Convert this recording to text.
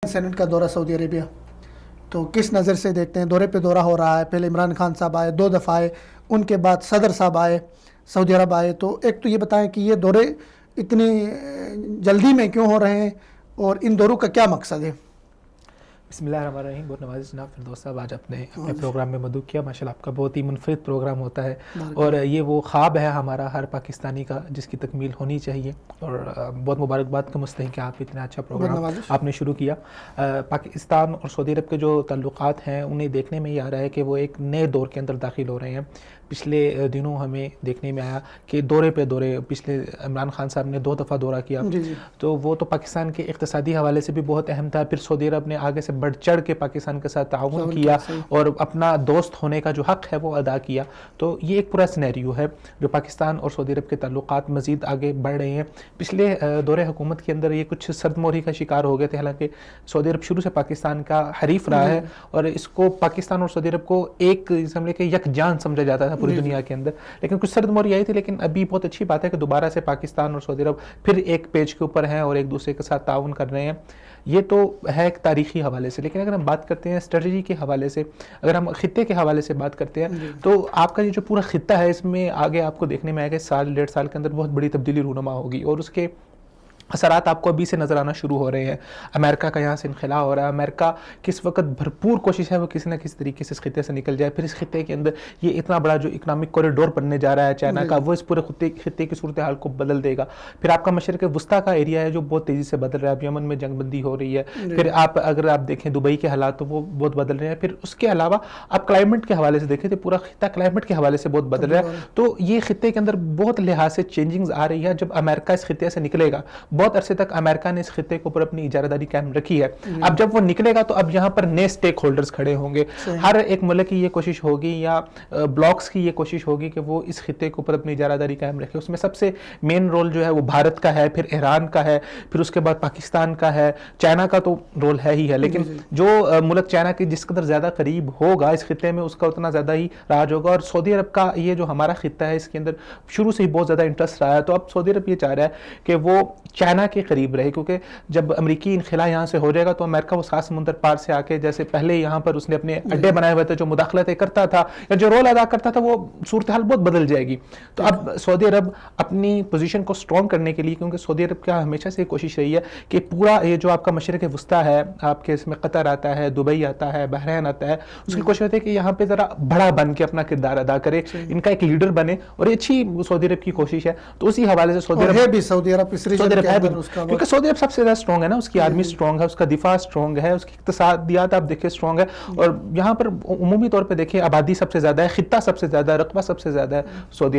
Saint کا دورہ سعودی عربیہ، تو کس نظر سے دیکھتے ہیں؟ دورے پہ دورہ ہو رہا ہے، پہلے عمران خان صاحب آئے، 2 دفعہ آئے، ان کے بعد صدر صاحب آئے، سعودی عرب آئے، تو ایک تو یہ بتائیں کہ یہ دورے اتنی جلدی میں کیوں ہو رہے ہیں اور ان دوروں کا کیا مقصد ہے؟ بسم اللہ الرحمن الرحیم. بہت نوازش جناب فردوس صاحب آج اپنے پروگرام میں مدعو کیا. ماشاءاللہ آپ کا بہت ہی منفرد پروگرام ہوتا ہے اور یہ وہ خواب ہے ہمارا ہر پاکستانی کا جس کی تکمیل ہونی چاہیے، اور بہت مبارکباد کا مستحق ہے آپ اتنا اچھا پروگرام آپ نے شروع کیا. پاکستان اور سعودی عرب کے جو تعلقات ہیں انہیں دیکھنے میں یہ آ رہا ہے کہ وہ ایک نئے دور کے اندر داخل ہو رہے ہیں. پچھلے دنوں ہمیں دیکھنے میں آیا کہ دورے پہ دورے، پچھلے عمران خان صاحب نے 2 دفعہ دورہ کیا، تو وہ تو پاکستان کے اقتصادی حوالے سے بھی بہت اہم تھا. پھر سعودی عرب نے آگے سے بڑھ چڑھ کے پاکستان کے ساتھ تعاون کیا اور اپنا دوست ہونے کا جو حق ہے وہ ادا کیا. تو یہ ایک پورا سینیریو ہے جو پاکستان اور سعودی عرب کے تعلقات مزید آگے بڑھ رہے ہیں. پچھلے دور حکومت کے اندر یہ کچھ سرد موری کا شکار ہو گئے تھے، حالانکہ سعودی عرب شروع سے پاکستان کا حریف رہا ہے اور اس کو پاکستان اور سعودی عرب کو ایک سمجھے کہ یک جان سمجھا جاتا تھا پوری دنیا کے اندر. لیکن کچھ سرد موری آئی تھی، لیکن ابھی بہت اچھی بات ہے کہ دوبارہ سے پاکستان اور سعودی عرب پھر ایک پیج کے اوپر ہیں اور ایک دوسرے کے ساتھ تعاون کر رہے ہیں. یہ تو ہے ایک تاریخی حوالے سے، لیکن اگر ہم بات کرتے ہیں اسٹریٹجی کے حوالے سے، اگر ہم خطے کے حوالے سے بات کرتے ہیں تو آپ کا یہ جو پورا خطہ ہے اس میں آگے آپ کو دیکھنے میں آئے گا سال 1.5 سال کے اندر بہت بڑی تبدیلی رونما ہوگی اور اس کے اثرات آپ کو ابھی سے نظر آنا شروع ہو رہے ہیں. امریکہ کا یہاں سے انخلا ہو رہا ہے. امریکہ کس وقت بھرپور کوشش ہے وہ کسی نہ کسی طریقے سے اس خطے سے نکل جائے. پھر اس خطے کے اندر یہ اتنا بڑا جو اکنامک کوریڈور بننے جا رہا ہے چائنا کا، وہ اس پورے خطے کی صورتحال کو بدل دے گا. پھر آپ کا مشرق وسطیٰ کا ایریا ہے جو بہت تیزی سے بدل رہا ہے. اب یمن میں جنگ بندی ہو رہی ہے. پھر اگر آپ دیکھیں دبئی کے حالات تو وہ بہت بدل رہے ہیں. پھر اس کے علاوہ آپ کلائمیٹ کے حوالے سے دیکھیں تو پورا خطہ کلائمیٹ کے حوالے سے بہت بدل رہا ہے. تو یہ خطے کے اندر بہت لحاظ سے چینجنگز آ رہی ہے. جب امریکہ اس خطے سے نکلے گا، بہت عرصے تک امریکہ نے اس خطے کے اوپر اپنی اجارہ داری قائم رکھی ہے، اب جب وہ نکلے گا تو اب یہاں پر نئے سٹیک ہولڈرز کھڑے ہوں گے. ہر ایک ملک کی یہ کوشش ہوگی یا بلاکس کی یہ کوشش ہوگی کہ وہ اس خطے کے اوپر اپنی اجارہ داری قائم رکھے. اس میں سب سے مین رول جو ہے وہ بھارت کا ہے، پھر ایران کا ہے، پھر اس کے بعد پاکستان کا ہے. چائنا کا تو رول ہے ہی ہے، لیکن جو ملک چائنا کے جس قدر زیادہ قریب ہوگا اس خطے میں اس کا اتنا زیادہ ہی راج ہوگا. اور سعودی عرب کا یہ جو ہمارا خطہ ہے اس کے اندر شروع سے ہی بہت زیادہ انٹرسٹ رہا ہے. تو اب سعودی عرب یہ چاہ رہا ہے کہ وہ چائنا کے قریب رہے، کیونکہ جب امریکی انخلا یہاں سے ہو جائے گا تو امریکہ وہ 7 سمندر پار سے آ کے، جیسے پہلے یہاں پر اس نے اپنے اڈے بنائے ہوئے تھے، جو مداخلتیں کرتا تھا یا جو رول ادا کرتا تھا، وہ صورتحال بہت بدل جائے گی. تو اب سعودی عرب اپنی پوزیشن کو سٹرونگ کرنے کے لیے، کیونکہ سعودی عرب کا ہمیشہ سے کوشش رہی ہے کہ پورا یہ جو آپ کا مشرق وسطیٰ ہے، آپ کے اس میں قطر آتا ہے، دبئی آتا ہے، بحرین آتا ہے، اس کی کوشش ہوتی ہے کہ یہاں پہ ذرا بڑا بن کے اپنا کردار ادا کرے، ان کا ایک لیڈر بنے، اور یہ اچھی سعودی عرب کی کوشش ہے. تو اسی حوالے سے سعودی عرب کیونکہ سعودی عرب سب سے زیادہ سٹرونگ ہے نا، اس کی آرمی سٹرونگ ہے، اس کا دفاع سٹرونگ ہے، اس کی اقتصادیات آپ دیکھیں سٹرونگ ہے، اور یہاں پر عمومی طور پہ دیکھیں آبادی سب سے زیادہ ہے، خطہ سب سے زیادہ ہے، رقبہ سب سے زیادہ ہے سعودی